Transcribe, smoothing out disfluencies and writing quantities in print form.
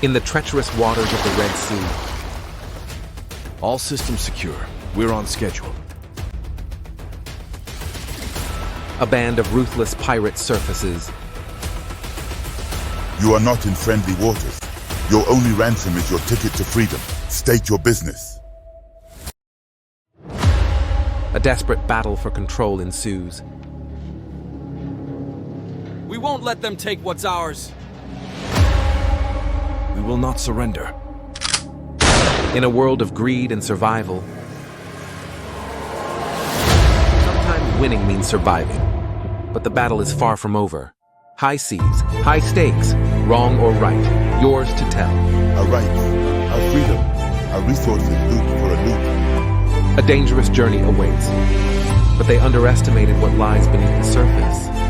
in the treacherous waters of the Red Sea. All systems secure. We're on schedule. A band of ruthless pirate surfaces. You are not in friendly waters. Your only ransom is your ticket to freedom. State your business. A desperate battle for control ensues. We won't let them take what's ours. We will not surrender. In a world of greed and survival, sometimes winning means surviving. But the battle is far from over. High seas, high stakes, wrong or right, yours to tell. Our rights, our freedom, our resources loot for a loot. A dangerous journey awaits, but they underestimated what lies beneath the surface.